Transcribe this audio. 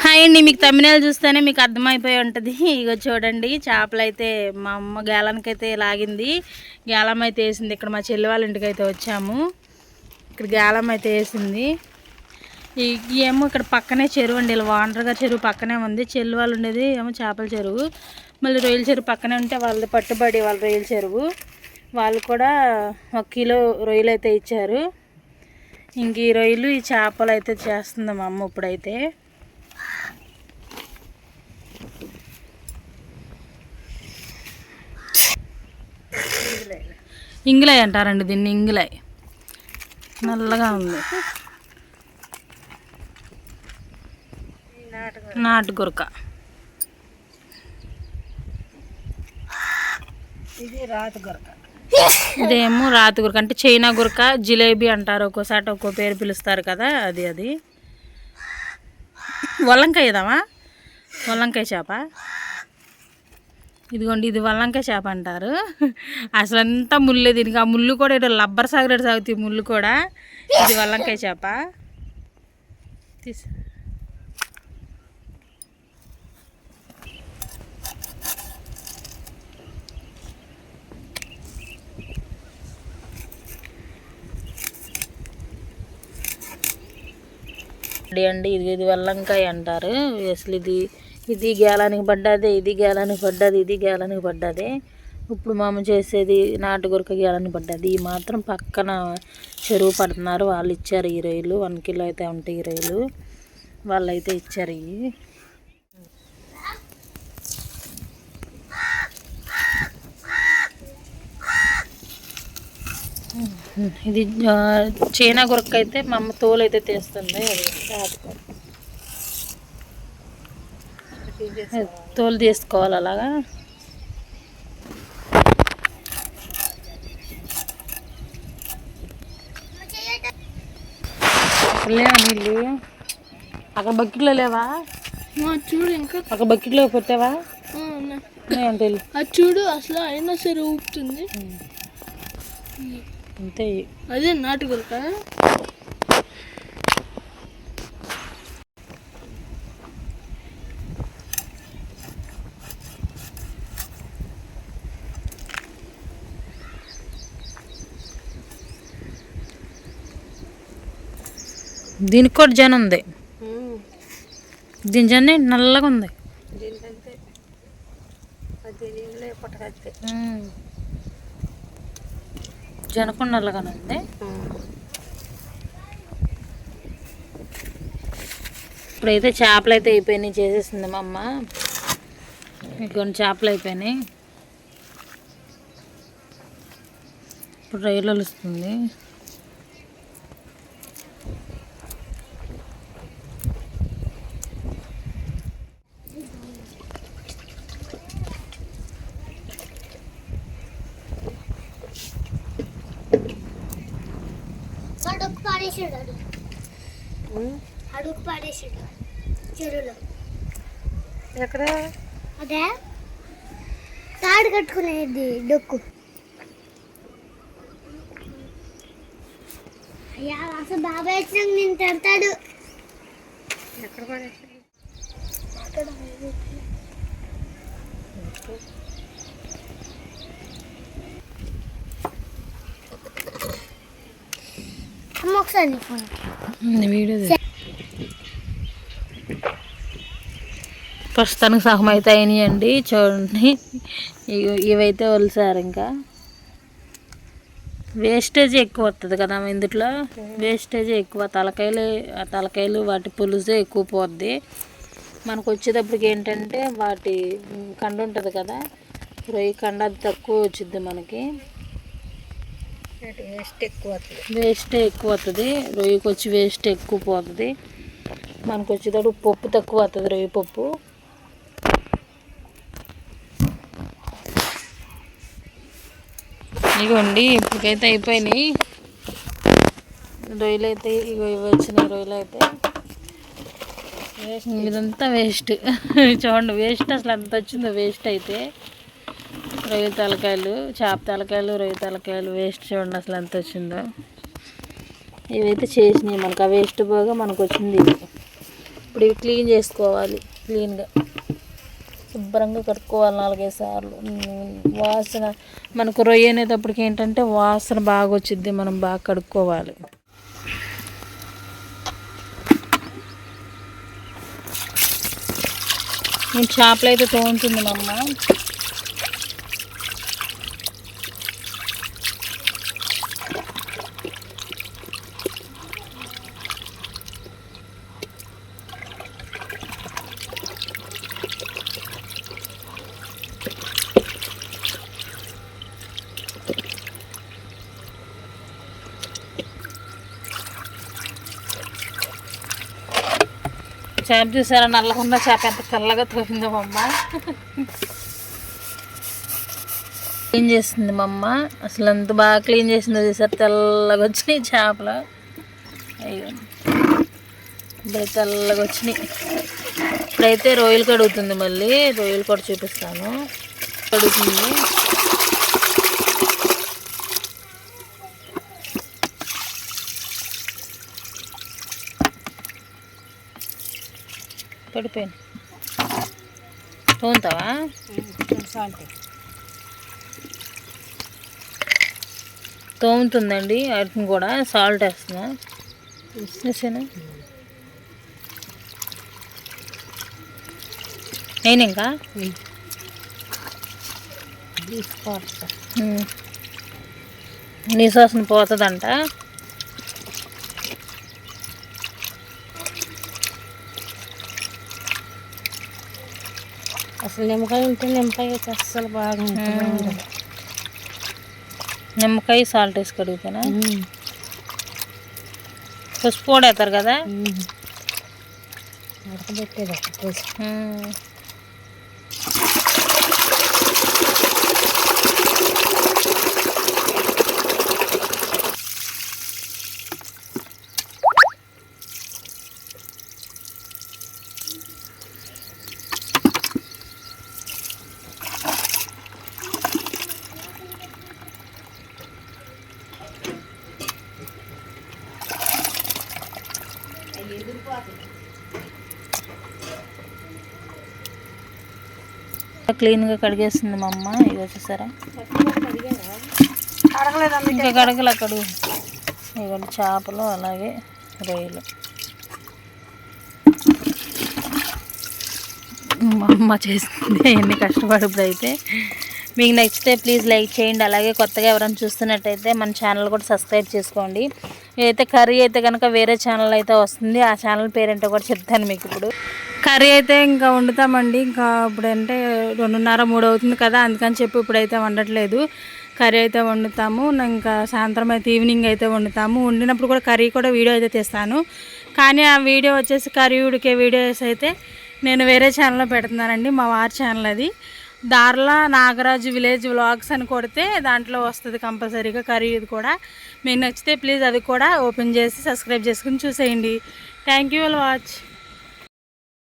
Hi అండి, మీకు తమ్మినేలు చూస్తేనే మీకు అర్థమైపోయి ఉంటుంది. ఇగో చూడండి, చేపలు అయితే మా అమ్మ గేలానికి అయితే లాగింది. గేలం అయితే వేసింది. ఇక్కడ మా చెల్లి వాళ్ళ ఇంటికి అయితే వచ్చాము. ఇక్కడ గేలం అయితే వేసింది. ఏమో ఇక్కడ పక్కనే చెరువు అండి, ఇలా వాండర్గా చెరువు పక్కనే ఉంది. చెల్లి వాళ్ళు ఉండేది ఏమో చేపల చెరువు, మళ్ళీ రొయ్యల చెరువు పక్కనే ఉంటే వాళ్ళది పట్టుబడి వాళ్ళ రొయ్యల చెరువు. వాళ్ళు కూడా 1 కిలో రొయ్యలు అయితే ఇచ్చారు. ఇంక ఈ రొయ్యలు ఈ చేపలు అయితే చేస్తుంది మా అమ్మ ఇప్పుడైతే. ఇంగిలాయ్ అంటారండి దీన్ని, ఇంగిలాయ్. నల్లగా ఉంది, నాటు గురక. ఇది రాతి గురక. ఇదేమో రాతి గురక అంటే చైనా గురక, జిలేబీ అంటారు, ఒక్కోసారి ఒక్కో పేరు పిలుస్తారు కదా, అది వల్లంకాయ ఏదామా, వల్లంకాయ చేప. ఇదిగోండి, ఇది వల్లంకాయ చేప అంటారు. అసలు అంతా ముళ్ళే దీనికి. ఆ ముళ్ళు కూడా ఏదో లబ్బర్ సాగరేడు సాగుతాయి ముళ్ళు కూడా. ఇది వల్లంకాయ చేప. అండి ఇది వల్లంకాయ అంటారు. అసలు ఇది గేలానికి పడ్డదే, ఇది గేలానికి పడ్డది, ఇది గేలానికి పడ్డదే. ఇప్పుడు మామ చేసేది నాటు గురక గేలానికి పడ్డది. ఈ మాత్రం పక్కన చెరువు పడుతున్నారు, వాళ్ళు ఇచ్చారు ఈ రొయ్యలు. 1 కిలో అయితే ఉంటాయి ఈ రొయ్యలు, వాళ్ళు అయితే ఇచ్చారు. ఇది చైనా గురక అయితే మా అమ్మ తోలు అయితే తీస్తుంది. తోలు తీసుకోవాలి అలాగా. లేవా నీళ్ళు అక్కడ బకెట్లో లేవా? చూడు, ఇంకా అక్కడ బకెట్లో పెట్టావా? అంటే చూడు, అసలు అయినా సరే ఊపుతుంది అంతే. అదే నాటు గురక. దీనికి కూడా జనం ఉంది, దీని జన నల్లగా ఉంది. జనకుండా నల్లగానే ఉంది. ఇప్పుడైతే చేపలు అయితే అయిపోయినాయి, చేసేసింది మా అమ్మ. కొన్ని చేపలు అయిపోయినాయి, ఇప్పుడు రొయ్యలు వస్తుంది. అడుగు పాడేసాడు చెరువులో. ఎక్కడ? అదే తాడు కట్టుకునేది డొక్కు. అయ్యా అసలు బాబాయ్ వచ్చినాక నేను తిడతాడు. ఎక్కడ పడేసాడు? ఒకసారి వీడియో ప్రస్తుతానికి సగం అయితే అయినాయండి. చూడండి, ఇవైతే వలిసారు. ఇంకా వేస్టేజ్ ఎక్కువ వస్తుంది కదా ఇందులో, వేస్టేజ్ ఎక్కువ. తలకాయలు వాటి పులుసు ఎక్కువ పోద్ది. మనకు వచ్చేటప్పటికి ఏంటంటే వాటి కండ ఉంటుంది కదా, రొయ్య కండ, అది తక్కువ వచ్చింది మనకి. వేస్ట్ ఎక్కువ వస్తుంది, రొయ్యకి వచ్చి వేస్ట్ ఎక్కువ పోతుంది. మనకు వచ్చేటప్పుడు పప్పు తక్కువ వస్తుంది, రొయ్య పప్పు. ఇగోండి, ఇప్పటికైతే అయిపోయినాయి రొయ్యలు అయితే. ఇవి వచ్చినాయి రొయ్యలు అయితే. ఇదంతా వేస్ట్. చూడండి, వేస్ట్ అసలు ఎంత వచ్చిందో వేస్ట్ అయితే. రొయ్య తలకాయలు, చేప తలకాయలు, రొయ్య తలకాయలు వేస్ట్ చూడండి అసలు ఎంత వచ్చిందో. ఇవైతే చేసినాయి మనకు, ఆ వేస్ట్ పోగా మనకు వచ్చింది ఇది. ఇప్పుడు ఇవి క్లీన్ చేసుకోవాలి. క్లీన్గా శుభ్రంగా కడుక్కోవాలి 4-5 సార్లు. వాసన మనకు రొయ్య అనేటప్పటికి ఏంటంటే వాసన బాగా వచ్చిద్ది, మనం బాగా కడుక్కోవాలి. నేను చేపలు అయితే తోముతుంది మా అమ్మ. చేప చూసారా, నల్లగున్న చేప ఎంత తెల్లగా తోపిందో మా అమ్మ. క్లీన్ చేస్తుంది మా అమ్మ. అసలు ఎంత బాగా క్లీన్ చేసిందో చూసారు, తెల్లగా వచ్చినాయి చేపలు. అయ్యో ఇప్పుడు తెల్లగా వచ్చినాయి. ఇప్పుడైతే రొయ్యలు కడుగుతుంది, మళ్ళీ రొయ్యలు కూడా చూపిస్తాను. కడుగుతుంది. పడిపోయాను. తోముతావా? తోముతుందండి. వాటిని కూడా సాల్ట్ వేస్తున్నా. వేసాను అయినా ఇంకా నీ వాసన పోతుందంట. అసలు నిమ్మకాయ ఉంటే నిమ్మకాయ అస్సలు బాగా నిమ్మకాయ సాల్ట్ వేసి కడుగుతానా? పసుపు కూడా వేస్తారు కదా. క్లీన్గా కడిగేస్తుంది మా అమ్మ. ఇవి వచ్చేసారా, ఇంకా కడగలు కడుగు. ఇవ్వండి చేపలు, అలాగే రొయ్యలు. మా అమ్మ చేస్తుంది ఎన్ని కష్టపడిప్పుడైతే. మీకు నచ్చితే ప్లీజ్ లైక్ చేయండి. అలాగే కొత్తగా ఎవరైనా చూస్తున్నట్టయితే మన ఛానల్ కూడా సబ్స్క్రైబ్ చేసుకోండి. అయితే కర్రీ అయితే కనుక వేరే ఛానల్ అయితే వస్తుంది, ఆ ఛానల్ పేరేంటో కూడా చెప్తాను మీకు. ఇప్పుడు కర్రీ అయితే ఇంకా వండుతామండి. ఇంకా ఇప్పుడు అంటే 2:30-3 అవుతుంది కదా, అందుకని చెప్పి ఇప్పుడైతే వండట్లేదు. కర్రీ అయితే వండుతాము. ఇంకా సాయంత్రం అయితే ఈవినింగ్ అయితే వండుతాము. వండినప్పుడు కూడా కర్రీ కూడా వీడియో అయితే తీస్తాను. కానీ ఆ వీడియో వచ్చేసి కర్రీ ఉడికే వీడియోస్ అయితే నేను వేరే ఛానల్లో పెడుతున్నానండి, మా వారి ఛానల్ అది. దార్లా నాగరాజు విలేజ్ వ్లాగ్స్ అని కొడితే దాంట్లో వస్తుంది కంపల్సరీగా కర్రీ. ఇది కూడా మీకు నచ్చితే ప్లీజ్ అది కూడా ఓపెన్ చేసి సబ్స్క్రైబ్ చేసుకుని చూసేయండి. Thank you for watch.